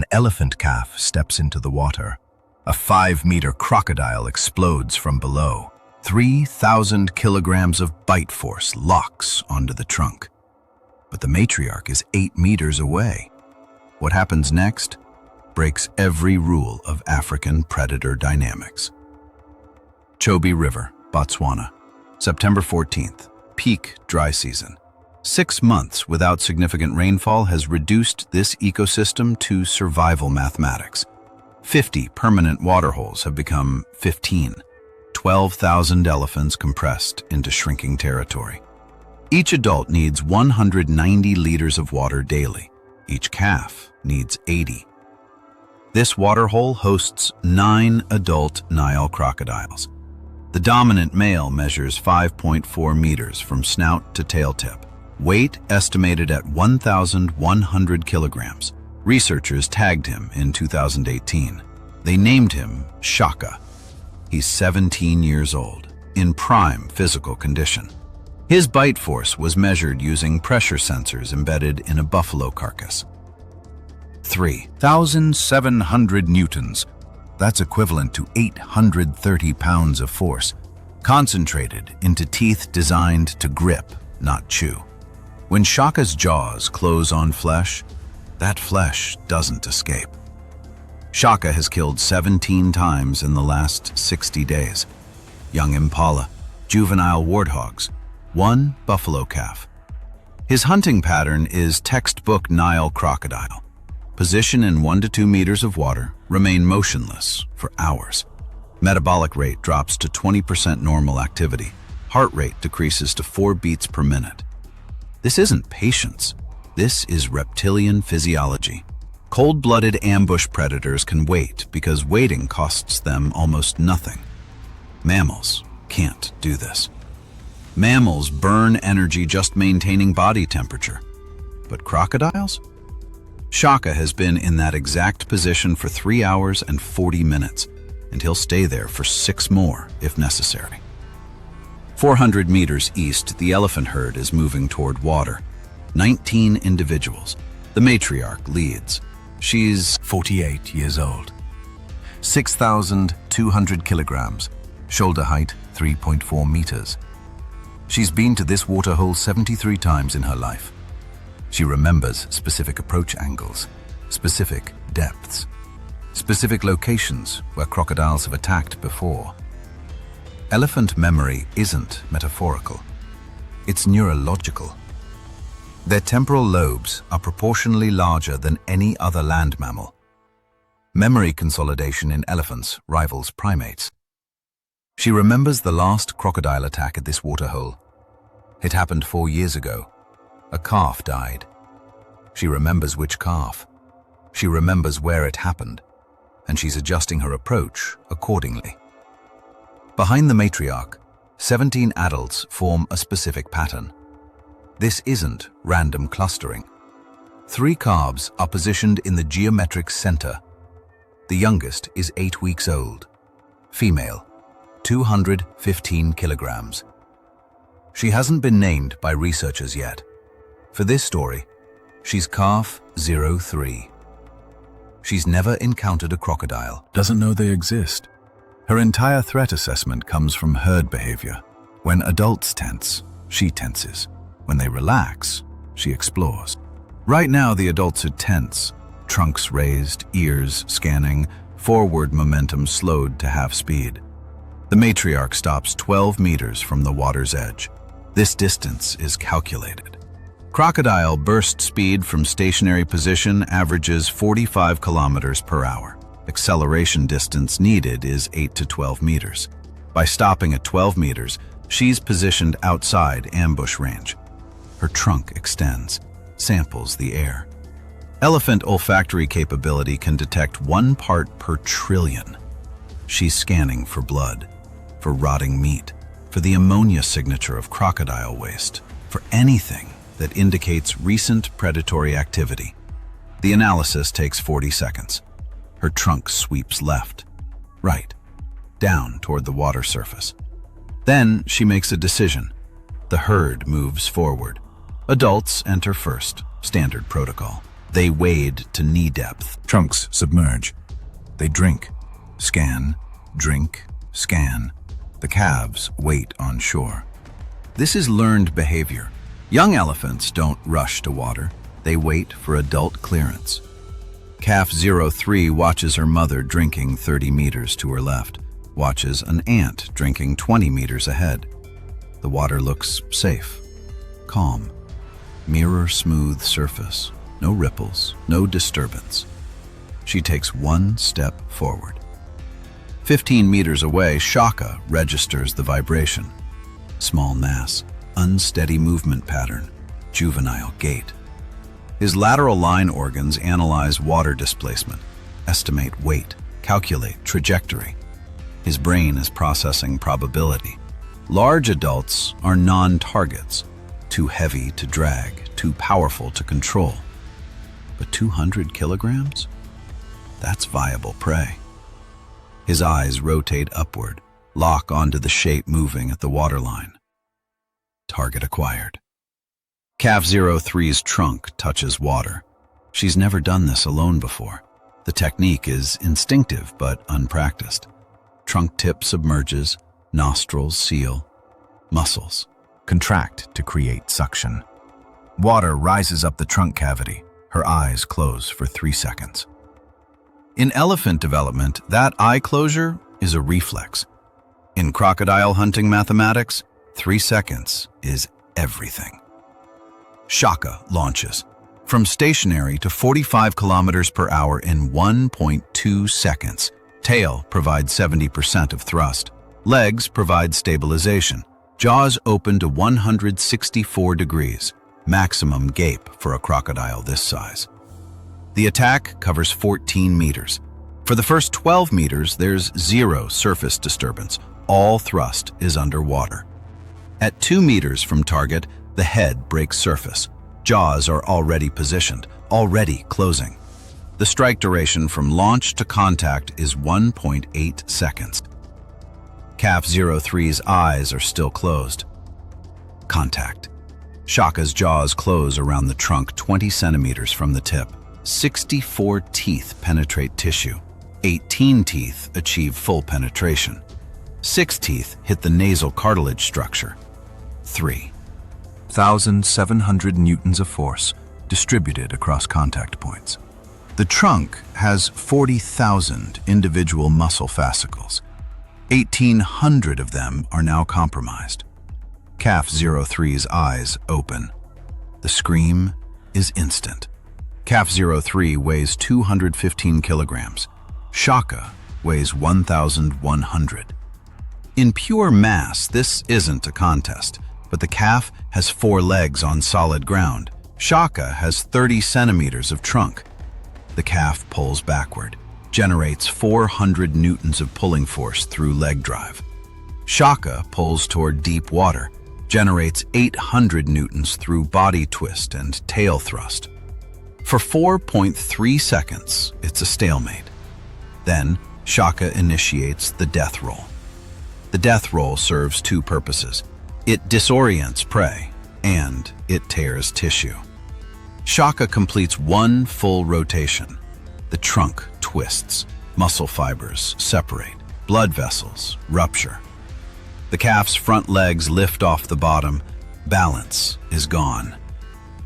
An elephant calf steps into the water. A 5-meter crocodile explodes from below. 3,000 kilograms of bite force locks onto the trunk. But the matriarch is 8 meters away. What happens next breaks every rule of African predator dynamics. Chobe River, Botswana, September 14th, peak dry season. 6 months without significant rainfall has reduced this ecosystem to survival mathematics. 50 permanent waterholes have become 15. 12,000 elephants compressed into shrinking territory. Each adult needs 190 liters of water daily. Each calf needs 80. This waterhole hosts 9 adult Nile crocodiles. The dominant male measures 5.4 meters from snout to tail tip. Weight estimated at 1,100 kilograms. Researchers tagged him in 2018. They named him Shaka. He's 17 years old, in prime physical condition. His bite force was measured using pressure sensors embedded in a buffalo carcass. 3,700 newtons. That's equivalent to 830 pounds of force, concentrated into teeth designed to grip, not chew. When Shaka's jaws close on flesh, that flesh doesn't escape. Shaka has killed 17 times in the last 60 days. Young impala, juvenile warthogs, 1 buffalo calf. His hunting pattern is textbook Nile crocodile. Position in 1 to 2 meters of water, remain motionless for hours. Metabolic rate drops to 20% normal activity. Heart rate decreases to 4 beats per minute. This isn't patience. This is reptilian physiology. Cold-blooded ambush predators can wait because waiting costs them almost nothing. Mammals can't do this. Mammals burn energy just maintaining body temperature. But crocodiles? Shaka has been in that exact position for 3 hours and 40 minutes, and he'll stay there for 6 more if necessary. 400 meters east, the elephant herd is moving toward water. 19 individuals. The matriarch leads. She's 48 years old. 6,200 kilograms. Shoulder height 3.4 meters. She's been to this waterhole 73 times in her life. She remembers specific approach angles, specific depths, specific locations where crocodiles have attacked before. Elephant memory isn't metaphorical. It's neurological. Their temporal lobes are proportionally larger than any other land mammal. Memory consolidation in elephants rivals primates. She remembers the last crocodile attack at this waterhole. It happened 4 years ago. A calf died. She remembers which calf. She remembers where it happened, and she's adjusting her approach accordingly. Behind the matriarch, 17 adults form a specific pattern. This isn't random clustering. 3 calves are positioned in the geometric center. The youngest is 8 weeks old. Female, 215 kilograms. She hasn't been named by researchers yet. For this story, she's calf 03. She's never encountered a crocodile. Doesn't know they exist. Her entire threat assessment comes from herd behavior. When adults tense, she tenses. When they relax, she explores. Right now, the adults are tense, trunks raised, ears scanning, forward momentum slowed to half speed. The matriarch stops 12 meters from the water's edge. This distance is calculated. Crocodile burst speed from stationary position averages 45 kilometers per hour. Acceleration distance needed is 8 to 12 meters. By stopping at 12 meters, she's positioned outside ambush range. Her trunk extends, samples the air. Elephant olfactory capability can detect 1 part per trillion. She's scanning for blood, for rotting meat, for the ammonia signature of crocodile waste, for anything that indicates recent predatory activity. The analysis takes 40 seconds. Her trunk sweeps left, right, down toward the water surface. Then she makes a decision. The herd moves forward. Adults enter first, standard protocol. They wade to knee depth. Trunks submerge. They drink, scan, drink, scan. The calves wait on shore. This is learned behavior. Young elephants don't rush to water. They wait for adult clearance. Calf 03 watches her mother drinking 30 meters to her left, watches an ant drinking 20 meters ahead. The water looks safe, calm, mirror-smooth surface, no ripples, no disturbance. She takes one step forward. 15 meters away, Shaka registers the vibration. Small mass, unsteady movement pattern, juvenile gait. His lateral line organs analyze water displacement, estimate weight, calculate trajectory. His brain is processing probability. Large adults are non-targets, too heavy to drag, too powerful to control. But 200 kilograms? That's viable prey. His eyes rotate upward, lock onto the shape moving at the waterline. Target acquired. Calf 03's trunk touches water. She's never done this alone before. The technique is instinctive but unpracticed. Trunk tip submerges, nostrils seal, muscles Contract to create suction. Water rises up the trunk cavity. Her eyes close for 3 seconds. In elephant development, that eye closure is a reflex. In crocodile hunting mathematics, 3 seconds is everything. Shaka launches from stationary to 45 kilometers per hour in 1.2 seconds. Tail provides 70% of thrust. Legs provide stabilization. Jaws open to 164 degrees, maximum gape for a crocodile this size. The attack covers 14 meters. For the first 12 meters, there's zero surface disturbance. All thrust is underwater. At 2 meters from target, the head breaks surface. Jaws are already positioned, already closing. The strike duration from launch to contact is 1.8 seconds. Calf 03's eyes are still closed. Contact. Shaka's jaws close around the trunk 20 centimeters from the tip. 64 teeth penetrate tissue. 18 teeth achieve full penetration. 6 teeth hit the nasal cartilage structure. 3,700 newtons of force distributed across contact points. The trunk has 40,000 individual muscle fascicles. 1,800 of them are now compromised. Calf 03's eyes open. The scream is instant. Calf 03 weighs 215 kilograms. Shaka weighs 1,100. In pure mass, this isn't a contest, but the calf has 4 legs on solid ground. Shaka has 30 centimeters of trunk. The calf pulls backward, generates 400 newtons of pulling force through leg drive. Shaka pulls toward deep water, generates 800 newtons through body twist and tail thrust. For 4.3 seconds, it's a stalemate. Then, Shaka initiates the death roll. The death roll serves 2 purposes. It disorients prey, and it tears tissue. Shaka completes 1 full rotation. The trunk twists, muscle fibers separate, blood vessels rupture. The calf's front legs lift off the bottom. Balance is gone.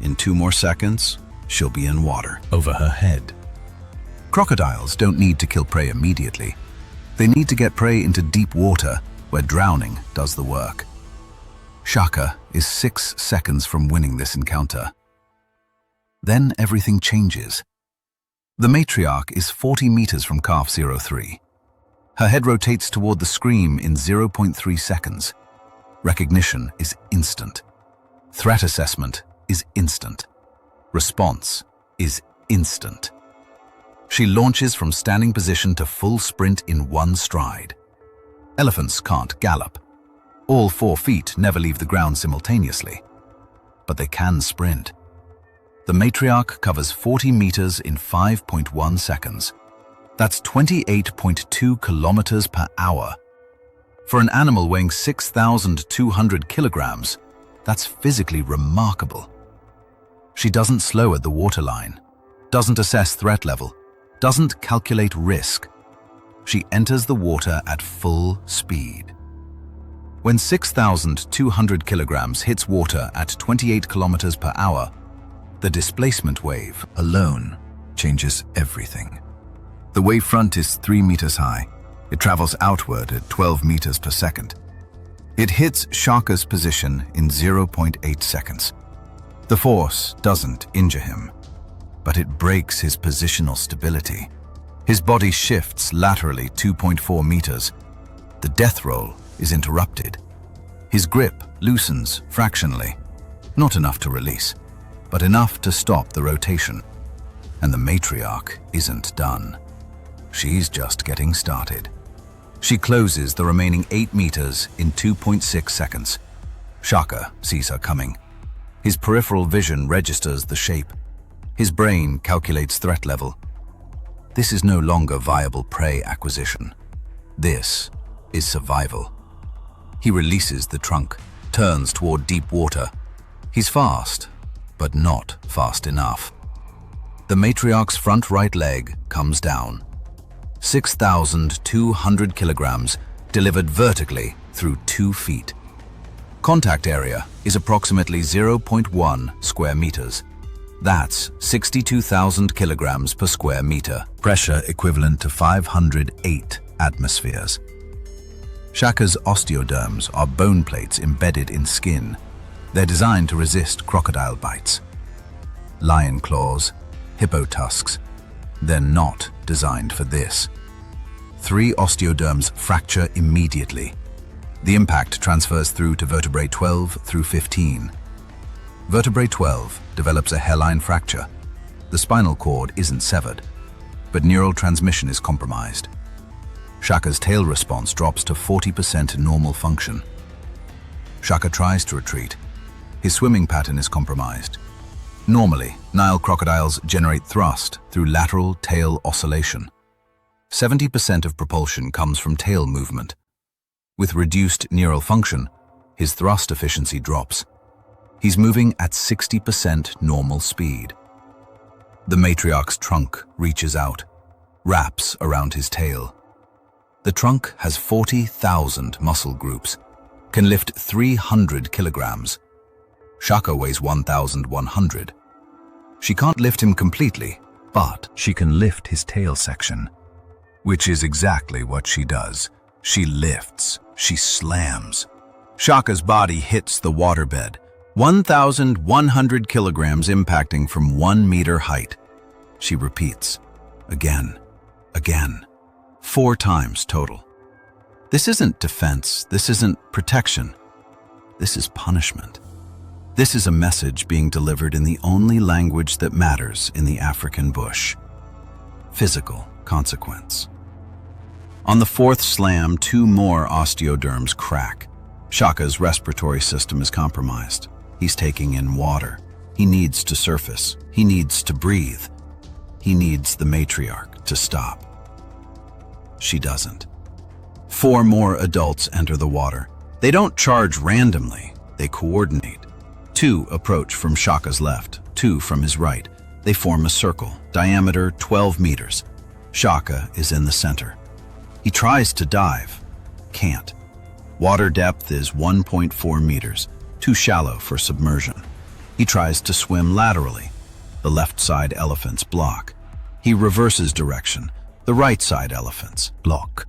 In 2 more seconds, she'll be in water. Over her head. Crocodiles don't need to kill prey immediately. They need to get prey into deep water, where drowning does the work. Shaka is 6 seconds from winning this encounter. Then everything changes. The matriarch is 40 meters from calf 03. Her head rotates toward the scream in 0.3 seconds. Recognition is instant. Threat assessment is instant. Response is instant. She launches from standing position to full sprint in 1 stride. Elephants can't gallop. All 4 feet never leave the ground simultaneously. But they can sprint. The matriarch covers 40 meters in 5.1 seconds. That's 28.2 kilometers per hour. For an animal weighing 6,200 kilograms, that's physically remarkable. She doesn't slow at the waterline. doesn't assess threat level, doesn't calculate risk. She enters the water at full speed. When 6,200 kilograms hits water at 28 kilometers per hour, the displacement wave Alone changes everything. The wave front is 3 meters high. It travels outward at 12 meters per second. It hits Shaka's position in 0.8 seconds. The force doesn't injure him, but it breaks his positional stability. His body shifts laterally 2.4 meters. The death roll is interrupted. His grip loosens fractionally, not enough to release, but enough to stop the rotation. And the matriarch isn't done. She's just getting started. She closes the remaining 8 meters in 2.6 seconds. Shaka sees her coming. His peripheral vision registers the shape. His brain calculates threat level. This is no longer viable prey acquisition. This is survival. He releases the trunk, turns toward deep water. He's fast, but not fast enough. The matriarch's front right leg comes down. 6,200 kilograms delivered vertically through 2 feet. Contact area is approximately 0.1 square meters. That's 62,000 kilograms per square meter. Pressure equivalent to 508 atmospheres. Shaka's osteoderms are bone plates embedded in skin. They're designed to resist crocodile bites. Lion claws, hippo tusks. They're not designed for this. 3 osteoderms fracture immediately. The impact transfers through to vertebrae 12 through 15. Vertebrae 12 develops a hairline fracture. The spinal cord isn't severed, but neural transmission is compromised. Shaka's tail response drops to 40% normal function. Shaka tries to retreat. His swimming pattern is compromised. Normally, Nile crocodiles generate thrust through lateral tail oscillation. 70% of propulsion comes from tail movement. With reduced neural function, his thrust efficiency drops. He's moving at 60% normal speed. The matriarch's trunk reaches out, wraps around his tail. The trunk has 40,000 muscle groups, can lift 300 kilograms. Shaka weighs 1,100. She can't lift him completely, but she can lift his tail section, which is exactly what she does. She lifts, she slams. Shaka's body hits the waterbed, 1,100 kilograms impacting from 1 meter height. She repeats, again, again, 4 times total. This isn't defense, this isn't protection. This is punishment. This is a message being delivered in the only language that matters in the African bush. Physical consequence. On the 4th slam, 2 more osteoderms crack. Shaka's respiratory system is compromised. He's taking in water. He needs to surface. He needs to breathe. He needs the matriarch to stop. She doesn't. 4 more adults enter the water. They don't charge randomly. They coordinate. 2 approach from Shaka's left, 2 from his right. They form a circle, diameter 12 meters. Shaka is in the center. He tries to dive. Can't. Water depth is 1.4 meters, too shallow for submersion. He tries to swim laterally. The left side elephants block. He reverses direction. The right side elephants block.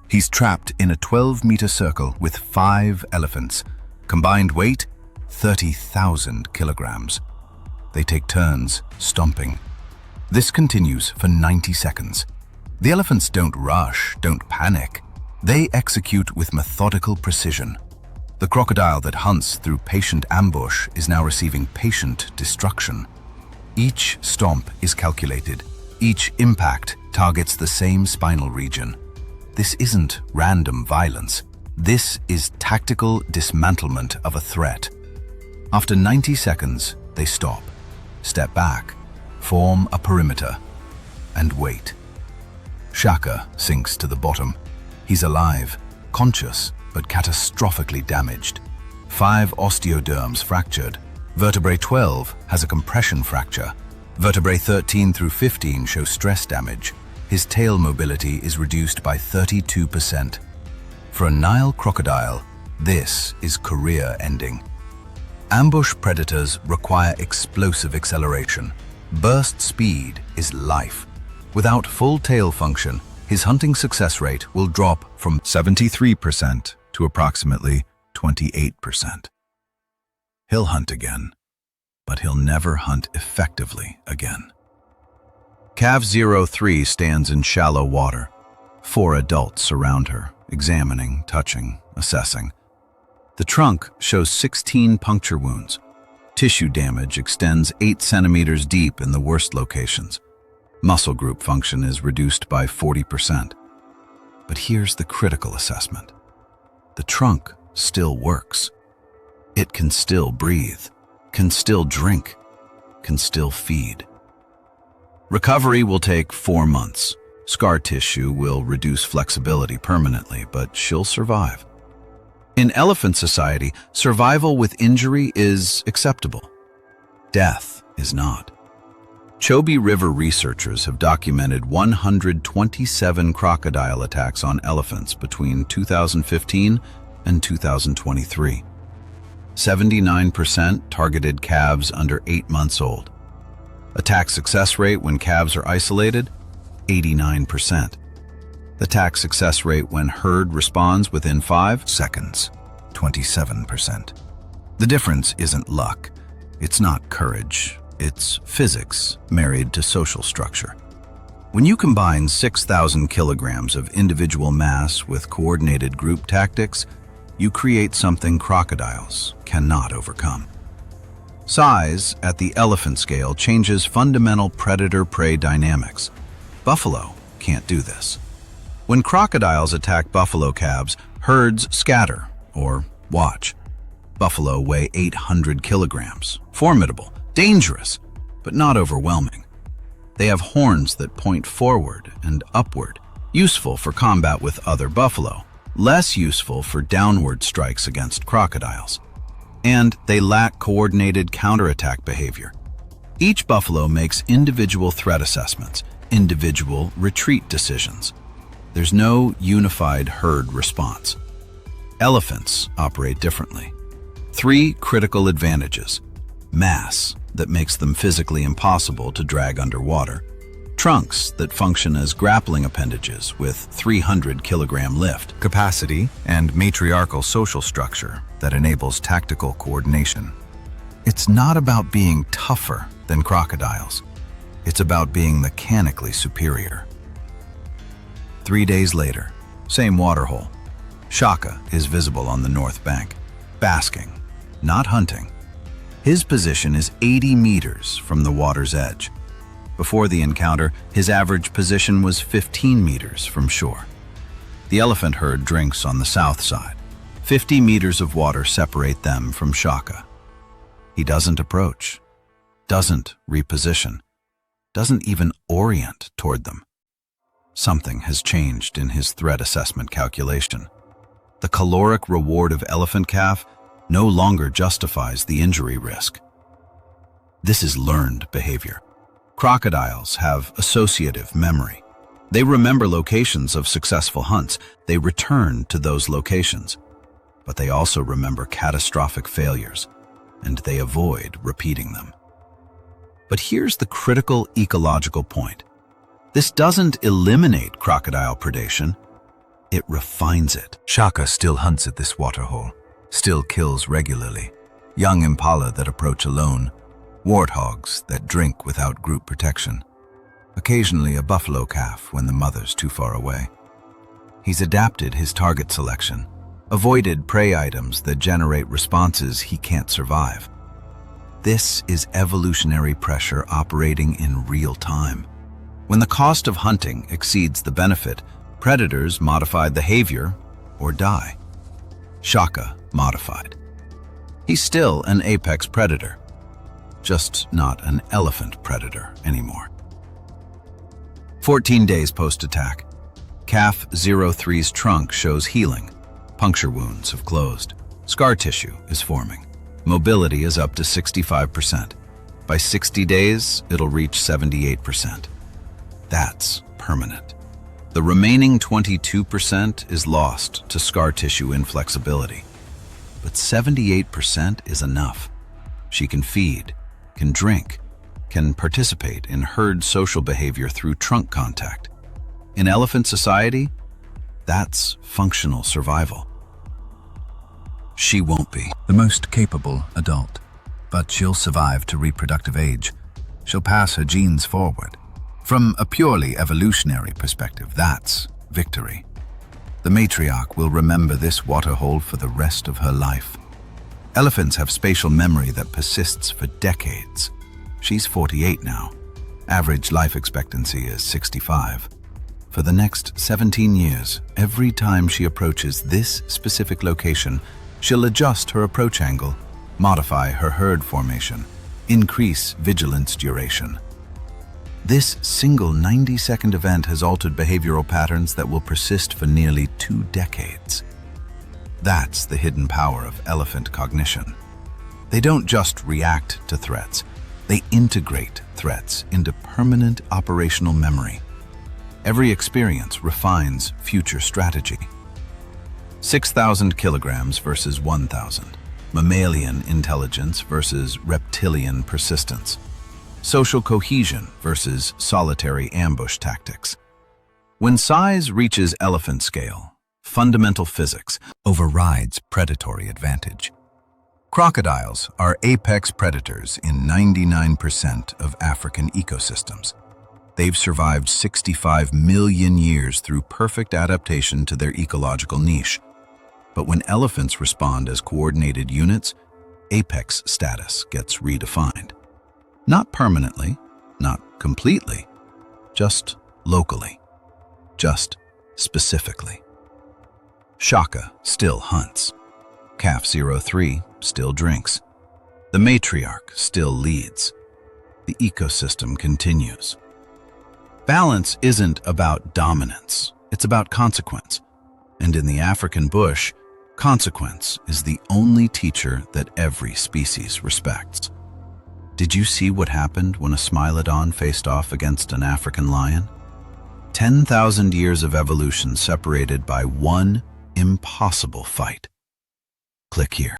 He's trapped in a 12-meter circle with 5 elephants. Combined weight, 30,000 kilograms. They take turns stomping. This continues for 90 seconds. The elephants don't rush, don't panic. They execute with methodical precision. The crocodile that hunts through patient ambush is now receiving patient destruction. Each stomp is calculated. Each impact targets the same spinal region. This isn't random violence. This is tactical dismantlement of a threat. After 90 seconds, they stop, step back, form a perimeter, and wait. Shaka sinks to the bottom. He's alive, conscious, but catastrophically damaged. 5 osteoderms fractured. Vertebrae 12 has a compression fracture. Vertebrae 13 through 15 show stress damage. His tail mobility is reduced by 32%. For a Nile crocodile, this is career-ending. Ambush predators require explosive acceleration. Burst speed is life. Without full tail function, his hunting success rate will drop from 73% to approximately 28%. He'll hunt again, but he'll never hunt effectively again. Cav 03 stands in shallow water. 4 adults surround her, examining, touching, assessing. The trunk shows 16 puncture wounds. Tissue damage extends 8 centimeters deep in the worst locations. Muscle group function is reduced by 40%. But here's the critical assessment. The trunk still works. It can still breathe, can still drink, can still feed. Recovery will take 4 months. Scar tissue will reduce flexibility permanently, but she'll survive. In elephant society, survival with injury is acceptable. Death is not. Chobe River researchers have documented 127 crocodile attacks on elephants between 2015 and 2023. 79% targeted calves under 8 months old. Attack success rate when calves are isolated, 89%. Attack success rate when herd responds within 5 seconds, 27%. The difference isn't luck. It's not courage. It's physics married to social structure. When you combine 6,000 kilograms of individual mass with coordinated group tactics, you create something crocodiles cannot overcome. Size at the elephant scale changes fundamental predator-prey dynamics. Buffalo can't do this. When crocodiles attack buffalo calves, herds scatter or watch. Buffalo weigh 800 kilograms. Formidable, dangerous, but not overwhelming. They have horns that point forward and upward, useful for combat with other buffalo, less useful for downward strikes against crocodiles. And they lack coordinated counterattack behavior. Each buffalo makes individual threat assessments, individual retreat decisions. There's no unified herd response. Elephants operate differently. 3 critical advantages: mass, that makes them physically impossible to drag underwater; trunks that function as grappling appendages with 300 kilogram lift capacity; and matriarchal social structure that enables tactical coordination. It's not about being tougher than crocodiles. It's about being mechanically superior. 3 days later, same waterhole. Shaka is visible on the north bank, basking, not hunting. His position is 80 meters from the water's edge. Before the encounter, his average position was 15 meters from shore. The elephant herd drinks on the south side. 50 meters of water separate them from Shaka. He doesn't approach, doesn't reposition, doesn't even orient toward them. Something has changed in his threat assessment calculation. The caloric reward of elephant calf no longer justifies the injury risk. This is learned behavior. Crocodiles have associative memory. They remember locations of successful hunts. They return to those locations. But they also remember catastrophic failures, and they avoid repeating them. But here's the critical ecological point. This doesn't eliminate crocodile predation. It refines it. Shaka still hunts at this waterhole, still kills regularly. Young impala that approach alone, warthogs that drink without group protection, occasionally a buffalo calf when the mother's too far away. He's adapted his target selection, avoided prey items that generate responses he can't survive. This is evolutionary pressure operating in real time. When the cost of hunting exceeds the benefit, predators modify behavior or die. Shaka modified. He's still an apex predator, just not an elephant predator anymore. 14 days post-attack. Calf 03's trunk shows healing. Puncture wounds have closed. Scar tissue is forming. Mobility is up to 65%. By 60 days, it'll reach 78%. That's permanent. The remaining 22% is lost to scar tissue inflexibility. But 78% is enough. She can feed, can drink, can participate in herd social behavior through trunk contact. In elephant society, that's functional survival. She won't be The most capable adult, but she'll survive to reproductive age. She'll pass her genes forward. From a purely evolutionary perspective, that's victory. The matriarch will remember this waterhole for the rest of her life. Elephants have spatial memory that persists for decades. She's 48 now. Average life expectancy is 65. For the next 17 years, every time she approaches this specific location, she'll adjust her approach angle, modify her herd formation, increase vigilance duration. This single 90-second event has altered behavioral patterns that will persist for nearly 2 decades. That's the hidden power of elephant cognition. They don't just react to threats, they integrate threats into permanent operational memory. Every experience refines future strategy. 6,000 kilograms versus 1,000. Mammalian intelligence versus reptilian persistence. Social cohesion versus solitary ambush tactics. When size reaches elephant scale, fundamental physics overrides predatory advantage. Crocodiles are apex predators in 99% of African ecosystems. They've survived 65 million years through perfect adaptation to their ecological niche. But when elephants respond as coordinated units, apex status gets redefined. Not permanently, not completely, just locally, just specifically. Shaka still hunts. Calf 03 still drinks. The matriarch still leads. The ecosystem continues. Balance isn't about dominance, it's about consequence. And in the African bush, consequence is the only teacher that every species respects. Did you see what happened when a Smilodon faced off against an African lion? 10,000 years of evolution separated by one impossible fight. Click here.